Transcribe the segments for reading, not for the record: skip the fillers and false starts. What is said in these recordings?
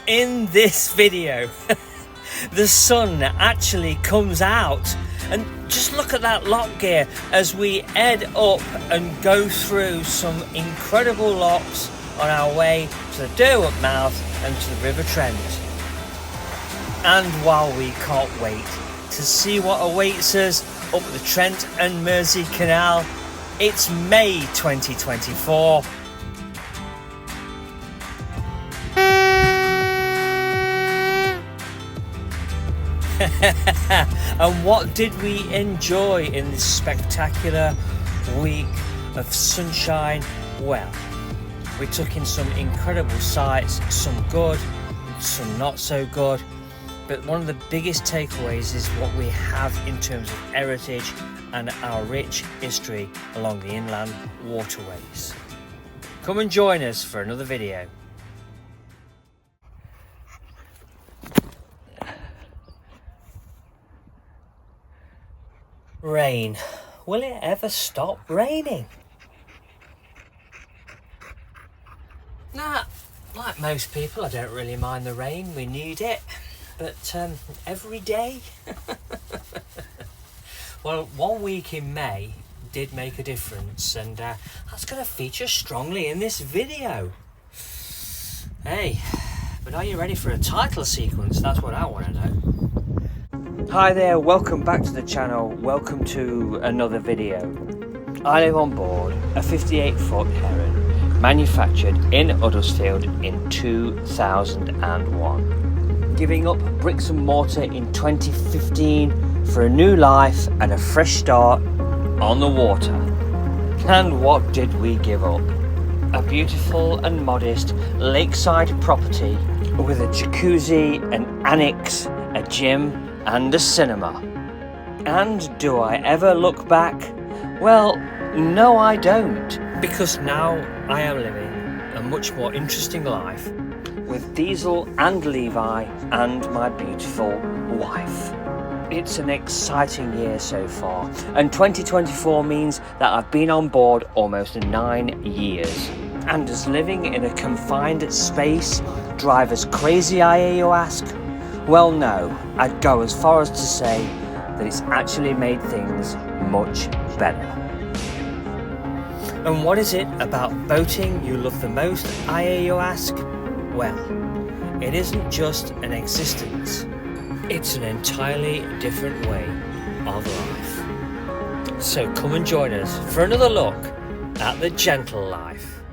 in this video, the sun actually comes out. And just look at that lock gear as we head up and go through some incredible locks on our way to the Derwent mouth and to the River Trent. And while we can't wait to see what awaits us up the Trent and Mersey Canal, it's May 2024. And what did we enjoy in this spectacular week of sunshine? Well, we took in some incredible sights, some good, some not so good, but one of the biggest takeaways is what we have in terms of heritage and our rich history along the inland waterways. Come and join us for another video. Rain. Will it ever stop raining? Nah, like most people, I don't really mind the rain. We need it. But every day? Well, 1 week in May did make a difference, and that's going to feature strongly in this video. Hey, but are you ready for a title sequence? That's what I want to know. Hi there, welcome back to the channel, welcome to another video. I live on board a 58-foot Heron, manufactured in Huddersfield in 2001. Giving up bricks and mortar in 2015 for a new life and a fresh start on the water. And what did we give up? A beautiful and modest lakeside property with a jacuzzi, an annex, a gym, and a cinema. And do I ever look back? Well, no I don't, because now I am living a much more interesting life with Diesel and Levi and my beautiful wife. It's an exciting year so far, and 2024 means that I've been on board almost 9 years. And does living in a confined space drive us crazy, I hear you ask? Well, no, I'd go as far as to say that it's actually made things much better. And what is it about boating you love the most, I hear you ask? Well, it isn't just an existence, it's an entirely different way of life. So come and join us for another look at the gentle life.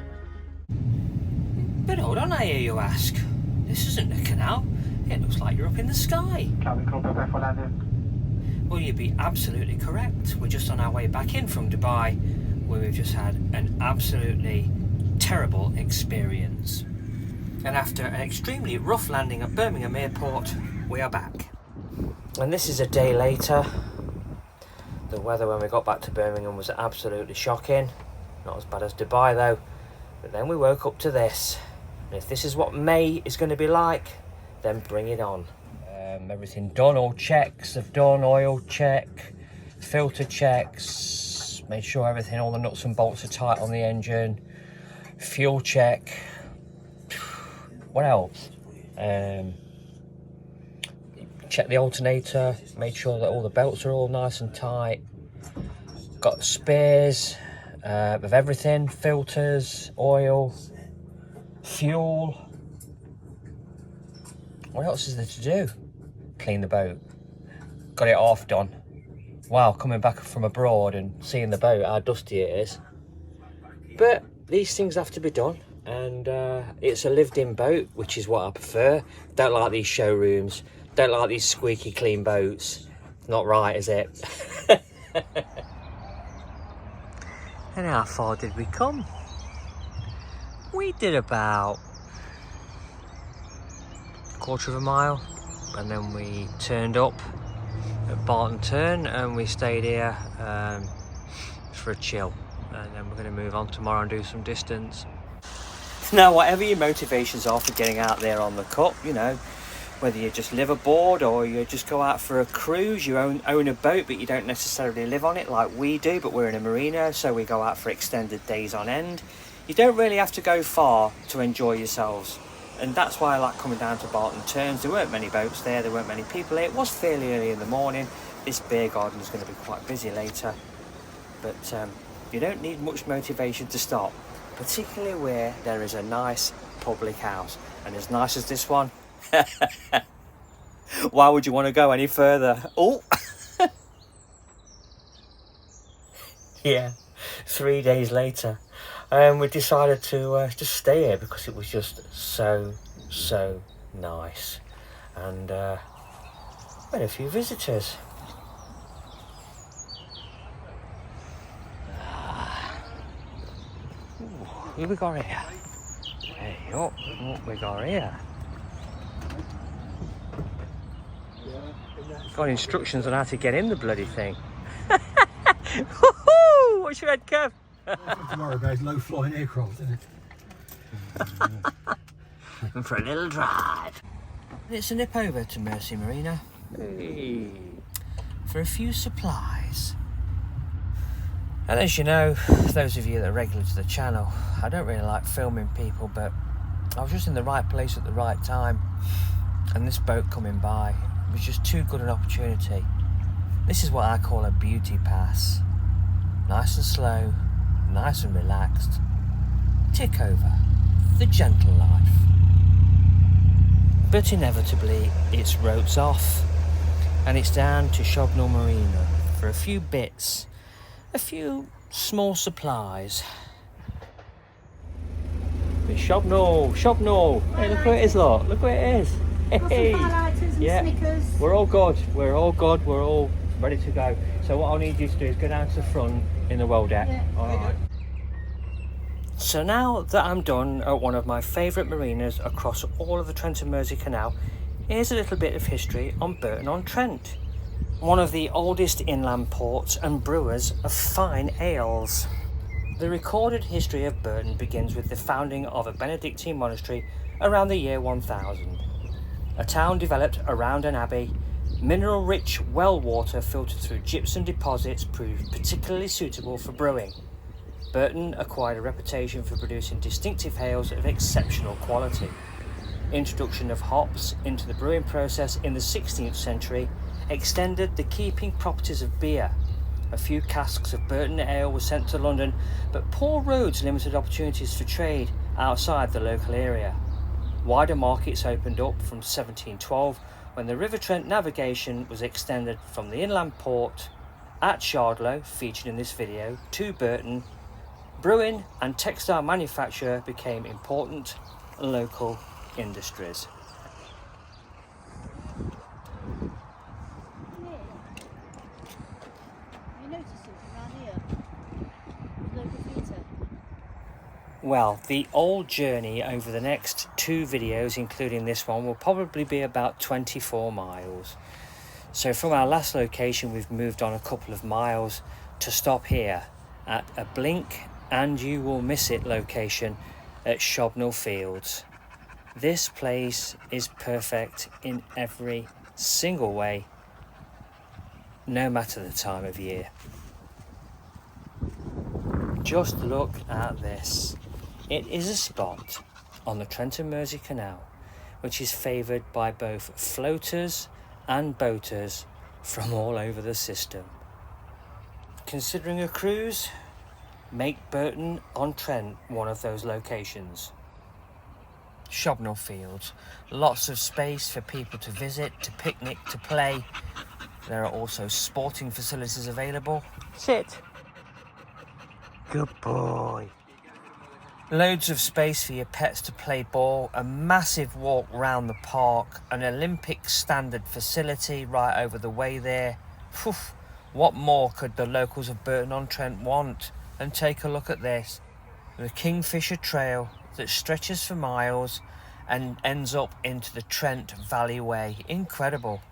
But hold on, I hear you ask, this isn't a canal. It looks like you're up in the sky. Well, you'd be absolutely correct. We're just on our way back in from Dubai, where we've just had an absolutely terrible experience. And after an extremely rough landing at Birmingham Airport, we are back. And this is a day later. The weather when we got back to Birmingham was absolutely shocking. Not as bad as Dubai though. But then we woke up to this. And if this is what May is going to be like, then bring it on. Everything done, all checks have done, oil check, filter checks, made sure everything, all the nuts and bolts are tight on the engine, fuel check. What else? Check the alternator, made sure that all the belts are all nice and tight. Got spares of everything, filters, oil, fuel. What else is there to do? Clean the boat. Got it half done. Wow, coming back from abroad and seeing the boat, how dusty it is. But these things have to be done, and it's a lived-in boat, which is what I prefer. Don't like these showrooms. Don't like these squeaky clean boats. Not right, is it? And how far did we come? We did about quarter of a mile, and then we turned up at Barton Turn and we stayed here for a chill, and then we're going to move on tomorrow and do some distance. Now, whatever your motivations are for getting out there on the cup, you know, whether you just live aboard or you just go out for a cruise, you own a boat but you don't necessarily live on it like we do, but we're in a marina, so we go out for extended days on end. You don't really have to go far to enjoy yourselves. And that's why I like coming down to Barton Turns. There weren't many boats there, there weren't many people there. It was fairly early in the morning. This beer garden is going to be quite busy later. But you don't need much motivation to stop, particularly where there is a nice public house. And as nice as this one, why would you want to go any further? Oh! Yeah, 3 days later. We decided to just stay here because it was just so nice. And we had a few visitors. Who we got here? Hey, what we got here? Got instructions on how to get in the bloody thing. Woohoo! What's your head, Kev? Tomorrow goes low flying aircraft, isn't it? And for a little drive. It's a nip over to Mercy Marina. Hey. For a few supplies. And as you know, those of you that are regular to the channel, I don't really like filming people, but I was just in the right place at the right time. And this boat coming by was just too good an opportunity. This is what I call a beauty pass. Nice and slow, nice and relaxed. Tick over the gentle life. But inevitably, it's ropes off, and it's down to Shobnall Marina for a few bits, a few small supplies. It's Shobnall. Hey, look where it is, look where it is. Hey, yeah, Snickers. We're all good. We're all ready to go. So what I'll need you to do is go down to the front in the well deck. Yeah. All right. So now that I'm done at one of my favourite marinas across all of the Trent and Mersey Canal, here's a little bit of history on Burton-on-Trent, one of the oldest inland ports and brewers of fine ales. The recorded history of Burton begins with the founding of a Benedictine monastery around the year 1000. A town developed around an abbey. Mineral-rich well water filtered through gypsum deposits proved particularly suitable for brewing. Burton acquired a reputation for producing distinctive ales of exceptional quality. Introduction of hops into the brewing process in the 16th century extended the keeping properties of beer. A few casks of Burton ale were sent to London, but poor roads limited opportunities for trade outside the local area. Wider markets opened up from 1712 when the River Trent navigation was extended from the inland port at Shardlow, featured in this video, to Burton. Brewing and textile manufacture became important local industries. Well, the old journey over the next two videos, including this one, will probably be about 24 miles. So from our last location, we've moved on a couple of miles to stop here at a blink and you will miss it location at Shobnall Fields. This place is perfect in every single way, no matter the time of year. Just look at this. It is a spot on the Trent and Mersey Canal which is favoured by both floaters and boaters from all over the system. Considering a cruise, make Burton-on-Trent one of those locations. Shobnall Fields, lots of space for people to visit, to picnic, to play. There are also sporting facilities available. Sit. Good boy. Loads of space for your pets to play ball, a massive walk round the park, an Olympic standard facility right over the way there. Whew, what more could the locals of Burton-on-Trent want? And take a look at this. The Kingfisher Trail that stretches for miles and ends up into the Trent Valley Way. Incredible.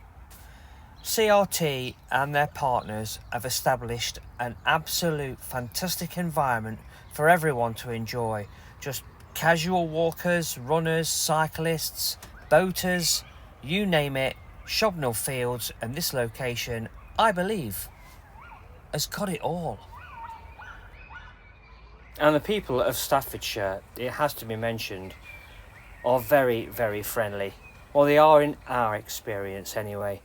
CRT and their partners have established an absolute fantastic environment for everyone to enjoy. Just casual walkers, runners, cyclists, boaters, you name it. Shobnall Fields and this location, I believe, has got it all. And the people of Staffordshire, it has to be mentioned, are very, very friendly. Well, they are in our experience anyway.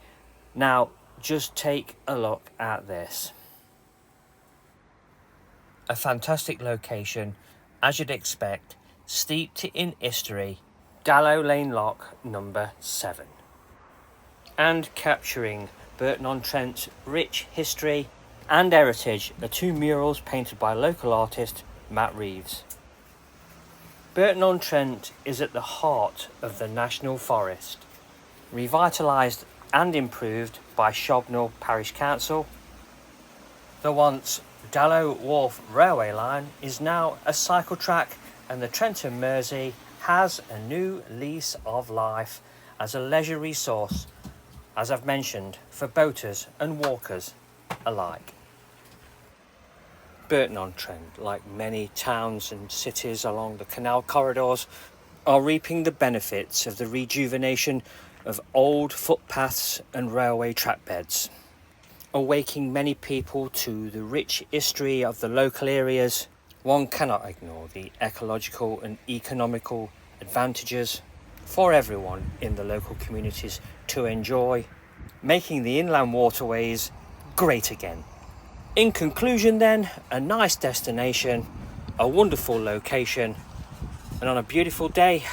Now, just take a look at this. A fantastic location, as you'd expect, steeped in history, Dallow Lane Lock number 7. And capturing Burton-on-Trent's rich history and heritage are 2 murals painted by local artist Matt Reeves. Burton-on-Trent is at the heart of the National Forest, revitalised and improved by Shobnall Parish Council. The once Dallow Wharf railway line is now a cycle track, and the Trent and Mersey has a new lease of life as a leisure resource, as I've mentioned, for boaters and walkers alike. Burton-on-Trent, like many towns and cities along the canal corridors, are reaping the benefits of the rejuvenation of old footpaths and railway track beds, awaking many people to the rich history of the local areas. One cannot ignore the ecological and economical advantages for everyone in the local communities to enjoy, making the inland waterways great again. In conclusion then, a nice destination, a wonderful location, and on a beautiful day,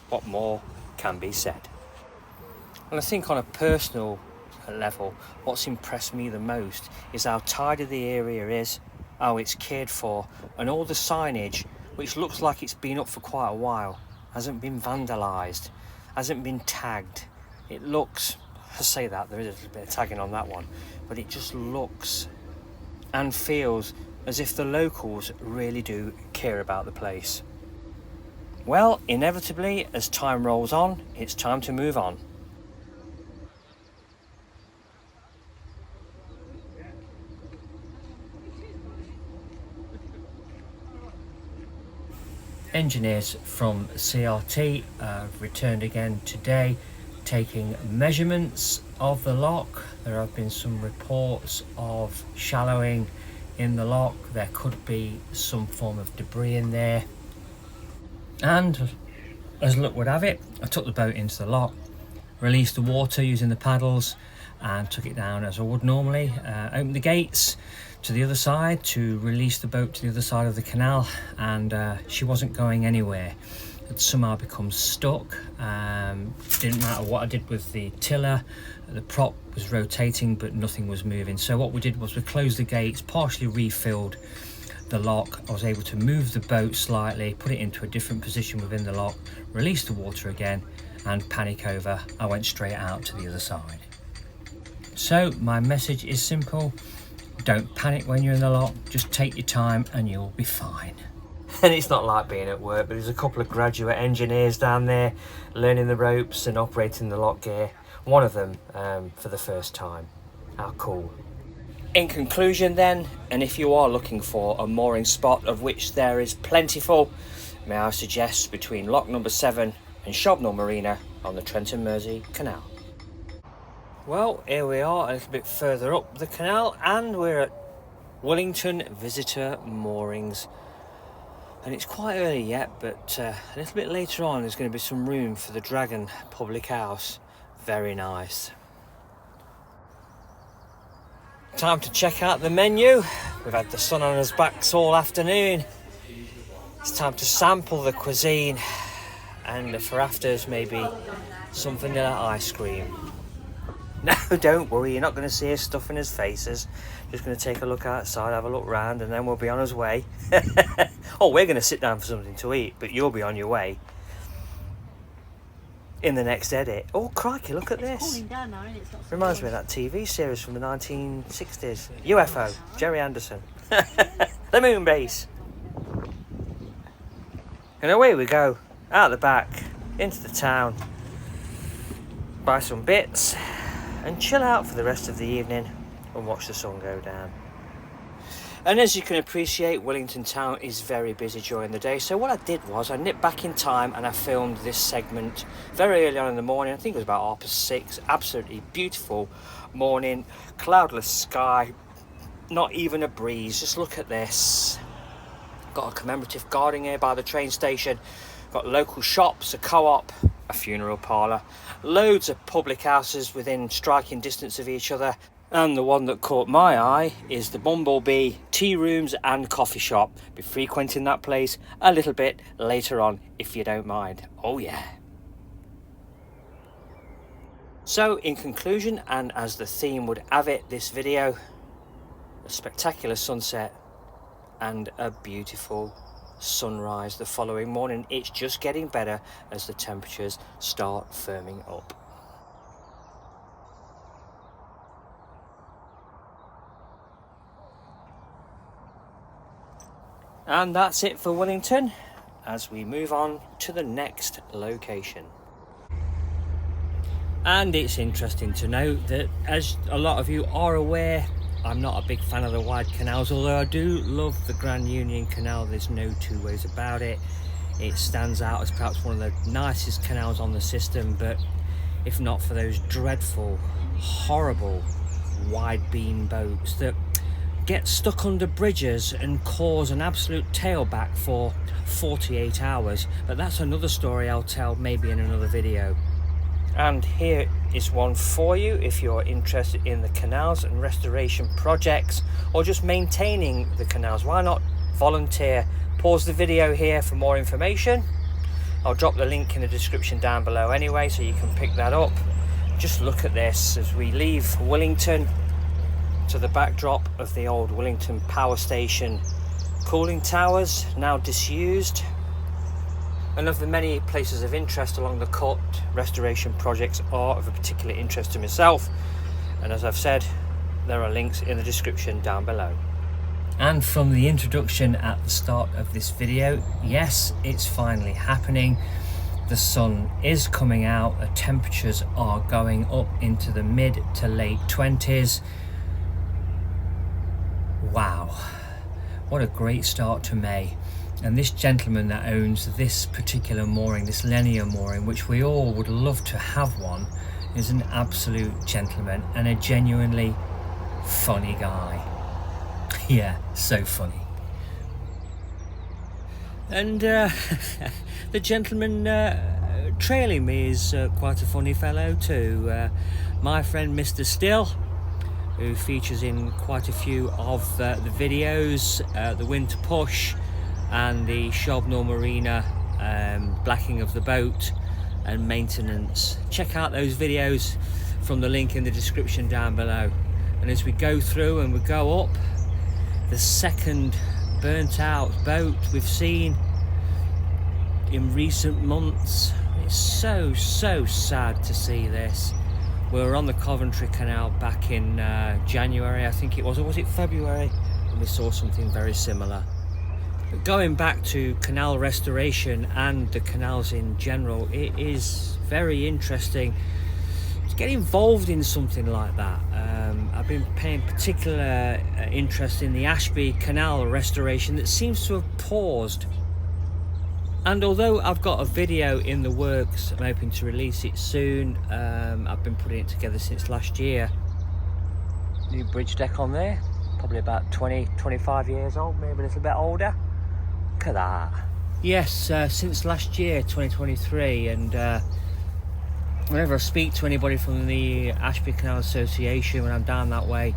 what more can be said? And I think on a personal level, what's impressed me the most is how tidy the area is, how it's cared for, and all the signage, which looks like it's been up for quite a while, hasn't been vandalised, hasn't been tagged. It looks, I say that, there is a little bit of tagging on that one, but it just looks and feels as if the locals really do care about the place. Well, inevitably, as time rolls on, it's time to move on. Engineers from CRT returned again today, taking measurements of the lock. There have been some reports of shallowing in the lock. There could be some form of debris in there. And as luck would have it, I took the boat into the lock, released the water using the paddles, and took it down as I would normally. Opened the gates to the other side to release the boat to the other side of the canal, and she wasn't going anywhere. Had somehow become stuck. Didn't matter what I did with the tiller, the prop was rotating but nothing was moving. So what we did was we closed the gates, partially refilled the lock. I was able to move the boat slightly, put it into a different position within the lock, release the water again, and panic over, I went straight out to the other side. So my message is simple: don't panic when you're in the lock, just take your time and you'll be fine. And it's not like being at work, but there's a couple of graduate engineers down there learning the ropes and operating the lock gear. One of them for the first time. How cool. In conclusion then, and if you are looking for a mooring spot, of which there is plentiful, may I suggest between lock number 7 and Shobnall Marina on the Trent and Mersey Canal. Well, here we are a little bit further up the canal, and we're at Willington Visitor Moorings. And it's quite early yet, but a little bit later on there's going to be some room for the Dragon Public House. Very nice. Time to check out the menu. We've had the sun on our backs all afternoon. It's time to sample the cuisine, and for afters maybe some vanilla ice cream. No, don't worry, you're not going to see us stuffing his faces. Just going to take a look outside, have a look round, and then we'll be on his way. Oh, we're going to sit down for something to eat, but you'll be on your way in the next edit. Oh, crikey, look at this. Reminds me of that TV series from the 1960s. UFO, Jerry Anderson. The moon base. And away we go, out the back, into the town, buy some bits, and chill out for the rest of the evening and watch the sun go down. And as you can appreciate, Willington town is very busy during the day, so what I did was I nipped back in time and I filmed this segment very early on in the morning. I think it was about 6:30. Absolutely beautiful morning, cloudless sky, not even a breeze. Just look at this. Got a commemorative guarding here by the train station, Got local shops, a co-op, a funeral parlour, loads of public houses within striking distance of each other, and the one that caught my eye is the Bumblebee Tea Rooms and Coffee Shop. Be frequenting that place a little bit later on if you don't mind. Oh yeah. So in conclusion, and as the theme would have it, this video, a spectacular sunset and a beautiful sunrise the following morning. It's just getting better as the temperatures start firming up. And that's it for Willington as we move on to the next location. And it's interesting to note that, as a lot of you are aware, I'm not a big fan of the wide canals, although I do love the Grand Union Canal. There's no two ways about it. It stands out as perhaps one of the nicest canals on the system, but if not for those dreadful, horrible wide beam boats that get stuck under bridges and cause an absolute tailback for 48 hours, but that's another story I'll tell maybe in another video. And here is one for you if you're interested in the canals and restoration projects, or just maintaining the canals. Why not volunteer? Pause the video here for more information. I'll drop the link in the description down below anyway, so you can pick that up. Just look at this as we leave Willington to the backdrop of the old Willington power station cooling towers, now disused. And of the many places of interest along the cut, restoration projects are of a particular interest to myself, and as I've said, there are links in the description down below. And from the introduction at the start of this video, yes, it's finally happening. The sun is coming out, the temperatures are going up into the mid to late 20s. Wow, what a great start to May. And this gentleman that owns this particular mooring, this linear mooring, which we all would love to have one, is an absolute gentleman and a genuinely funny guy. Yeah, so funny. And the gentleman trailing me is quite a funny fellow too. My friend Mr. Still, who features in quite a few of the videos, the Winter Push and the Shobnall Marina blacking of the boat and maintenance. Check out those videos from the link in the description down below. And as we go through and we go up, the second burnt out boat we've seen in recent months. It's so sad to see this. We were on the Coventry Canal back in January, I think it was, or was it February, and we saw something very similar. But going back to canal restoration and the canals in general, it is very interesting to get involved in something like that. I've been paying particular interest in the Ashby Canal restoration that seems to have paused. And although I've got a video in the works, I'm hoping to release it soon. I've been putting it together since last year. New bridge deck on there, probably about 20-25 years old, maybe a little bit older. Look at that. Yes, since last year, 2023, and whenever I speak to anybody from the Ashby Canal Association when I'm down that way,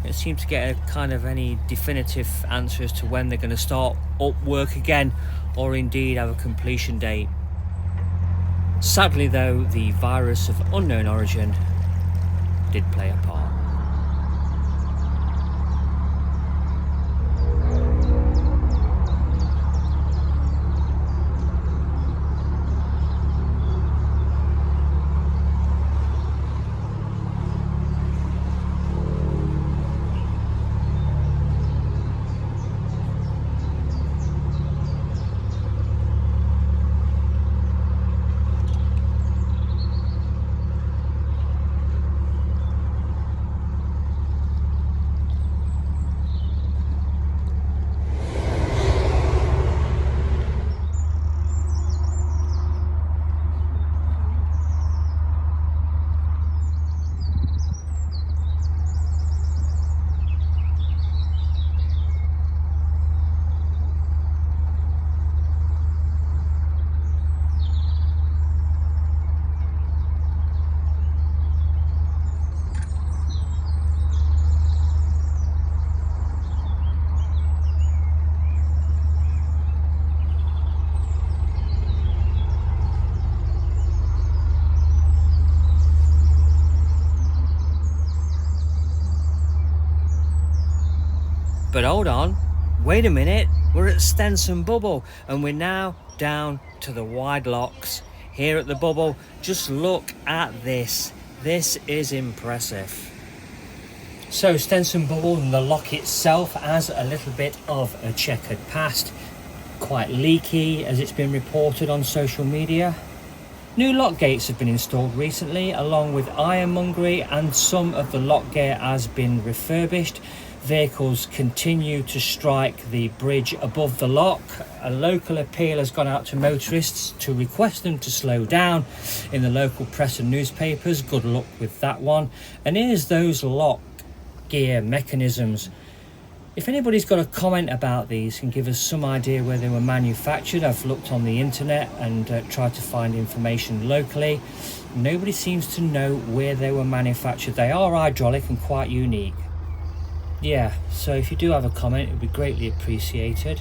it seems to get a kind of any definitive answer as to when they're going to start up work again, or indeed have a completion date. Sadly though, the virus of unknown origin did play a part. But hold on, wait a minute, we're at Stenson Bubble and we're now down to the wide locks here at the bubble. Just look at this. This is impressive. So Stenson Bubble and the lock itself has a little bit of a checkered past, quite leaky as it's been reported on social media. New lock gates have been installed recently along with ironmongery, and some of the lock gear has been refurbished. Vehicles continue to strike the bridge above the lock. A local appeal has gone out to motorists to request them to slow down in the local press and newspapers. Good luck with that one. And here's those lock gear mechanisms. If anybody's got a comment about these and give us some idea where they were manufactured, I've looked on the internet and tried to find information locally. Nobody seems to know where they were manufactured. They are hydraulic and quite unique. Yeah, so if you do have a comment, it would be greatly appreciated.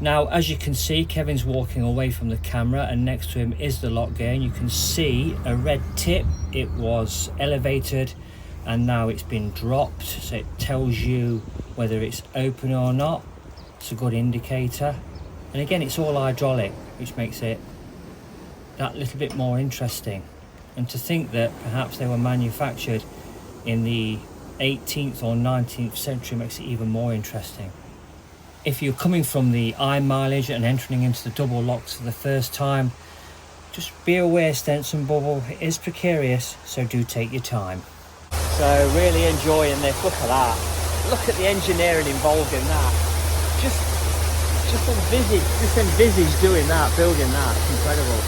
Now, as you can see, Kevin's walking away from the camera and next to him is the lock gear, and you can see a red tip. It was elevated and now it's been dropped, so it tells you whether it's open or not. It's a good indicator. And again, it's all hydraulic, which makes it that little bit more interesting. And to think that perhaps they were manufactured in the 18th or 19th century makes it even more interesting. If you're coming from the I mileage and entering into the double locks for the first time, just be aware Stenson Bubble is precarious, so do take your time. So really enjoying this. Look at that. Look at the engineering involved in that. Just envisage doing that, building that. It's incredible.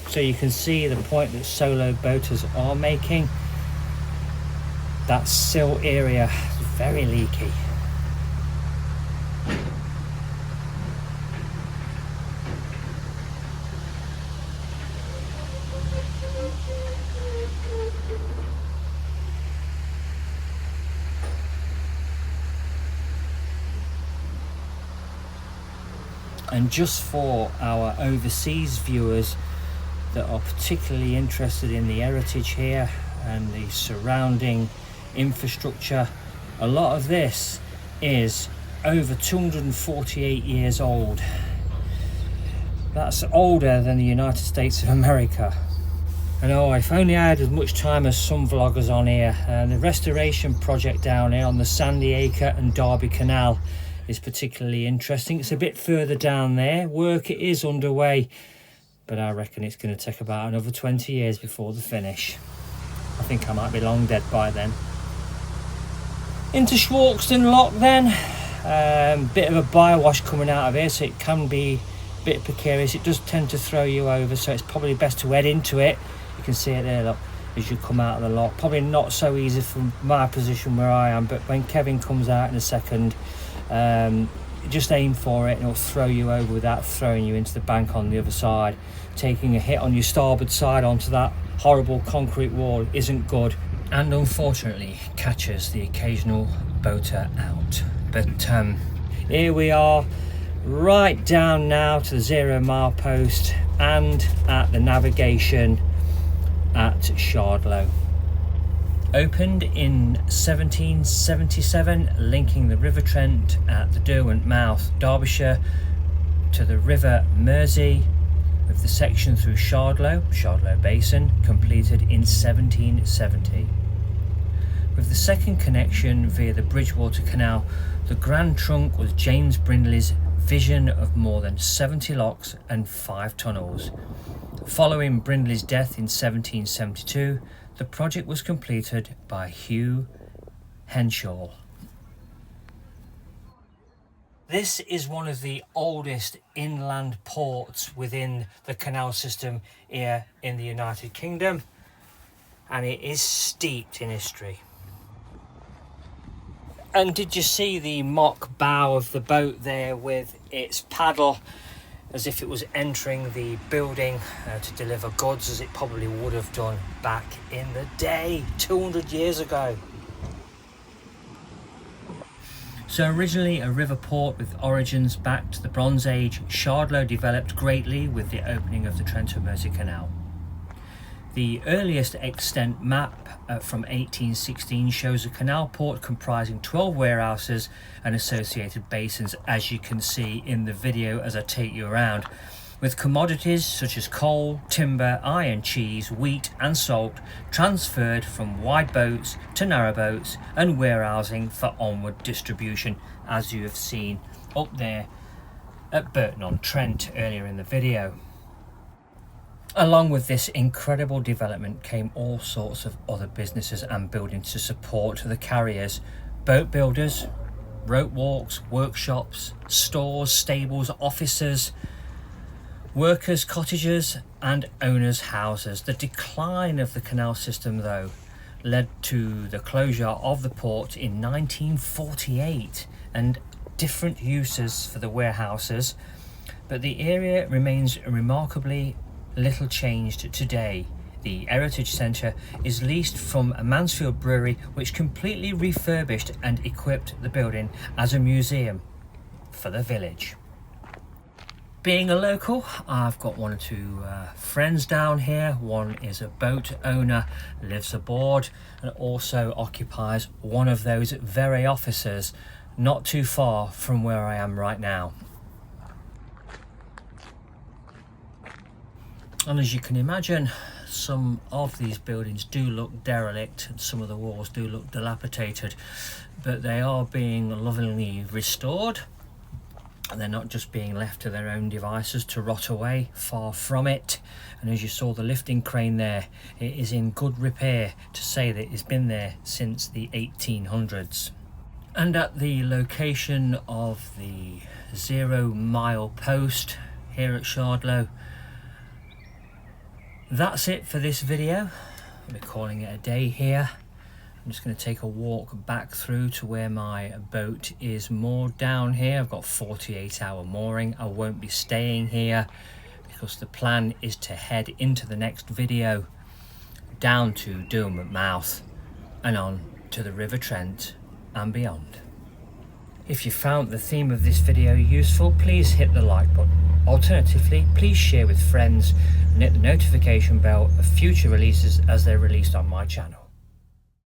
So you can see the point that solo boaters are making. That sill area is very leaky. And just for our overseas viewers that are particularly interested in the heritage here and the surrounding infrastructure, a lot of this is over 248 years old. That's older than the United States of America. And oh, if only I had as much time as some vloggers on here. The restoration project down here on the Sandy Acre and Derby Canal is particularly interesting. It's a bit further down there. Work is underway, but I reckon it's going to take about another 20 years before the finish. I think I might be long dead by then. Into Schwarkston Lock then. Bit of a bywash coming out of here, so it can be a bit precarious. It does tend to throw you over, so it's probably best to head into it. You can see it there, look, as you come out of the lock. Probably not so easy from my position where I am, but when Kevin comes out in a second, just aim for it and it'll throw you over without throwing you into the bank on the other side. Taking a hit on your starboard side onto that horrible concrete wall isn't good, and unfortunately catches the occasional boater out. But here we are, right down now to the 0 mile post and at the navigation at Shardlow. Opened in 1777, linking the River Trent at the Derwent mouth, Derbyshire, to the River Mersey, with the section through Shardlow Basin, completed in 1770. With the second connection via the Bridgewater Canal, the Grand Trunk was James Brindley's vision of more than 70 locks and 5 tunnels. Following Brindley's death in 1772, the project was completed by Hugh Henshaw. This is one of the oldest inland ports within the canal system here in the United Kingdom, and it is steeped in history. And did you see the mock bow of the boat there with its paddle, as if it was entering the building to deliver goods, as it probably would have done back in the day, 200 years ago. So originally a river port with origins back to the Bronze Age, Shardlow developed greatly with the opening of the Trent and Mersey Canal. The earliest extant map from 1816 shows a canal port comprising 12 warehouses and associated basins, as you can see in the video as I take you around, with commodities such as coal, timber, iron, cheese, wheat and salt transferred from wide boats to narrow boats and warehousing for onward distribution, as you have seen up there at Burton-on-Trent earlier in the video. Along with this incredible development came all sorts of other businesses and buildings to support the carriers: boat builders, rope walks, workshops, stores, stables, offices, workers' cottages and owners' houses. The decline of the canal system, though, led to the closure of the port in 1948 and different uses for the warehouses, but the area remains remarkably little changed today. The Heritage Centre is leased from a Mansfield brewery, which completely refurbished and equipped the building as a museum for the village. Being a local, I've got one or two friends down here. One is a boat owner, lives aboard, and also occupies one of those very offices not too far from where I am right now. And as you can imagine, some of these buildings do look derelict and some of the walls do look dilapidated, but they are being lovingly restored. And they're not just being left to their own devices to rot away, far from it. And as you saw the lifting crane there, it is in good repair, to say that it's been there since the 1800s. And at the location of the 0 mile post here at Shardlow, that's it for this video. I'll be calling it a day here. I'm just going to take a walk back through to where my boat is moored down here. I've got 48-hour mooring. I won't be staying here because the plan is to head into the next video down to Doom Mouth and on to the River Trent and beyond. If you found the theme of this video useful, please hit the like button. Alternatively, please share with friends and hit the notification bell of future releases as they're released on my channel.